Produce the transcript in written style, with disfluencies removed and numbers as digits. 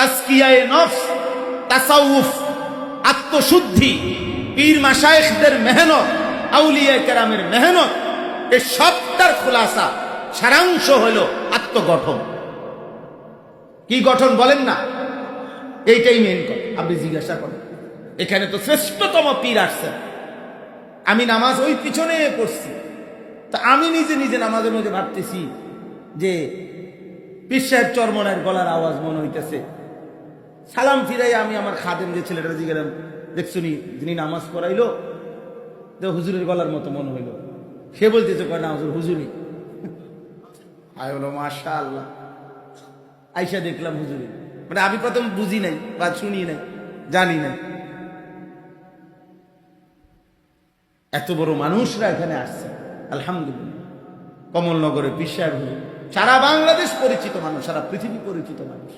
তাজকিয়ায়ে নফস, তাসাউফ, আত্মশুদ্ধি, পীর মাশায়েখদের মেহনত, আউলিয়া কেরামের মেহনত, এই সবটার খুলাসা সারাংশ হলো আত্মগঠন। কি গঠন বলেন না? এইটাই মেন কথা। আপনি জিজ্ঞাসা করেন, এখানে তো শ্রেষ্ঠতম পীর আসছেন, আমি নামাজ ওই পিছনে পড়ছি, তা আমি নিজে নিজে নামাজের মধ্যে ভাবতেছি যে পীর সাহেব চরমনায়ের গলার আওয়াজ মনে হইতেছে। সালাম ফিরাই আমি আমার খাদেম যে ছেলেটা জিজ্ঞাসা, দেখছুনি যিনি নামাজ পড়াইলো, তো হুজুরের গলার মতো মনে হইল। সে বলতেছে না হুজুর, হুজুরি। আয় হলো মাশাআল্লাহ, আইসা দেখলাম হুজুরি। মানে আমি প্রথম বুঝি নাই বা শুনি নাই, জানি নাই। এত বড় মানুষরা এখানে আসছে, আলহামদুলিল্লাহ। কমলনগরে পীর সাহেব হুজুর, সারা বাংলাদেশ পরিচিত মানুষ, সারা পৃথিবী পরিচিত মানুষ।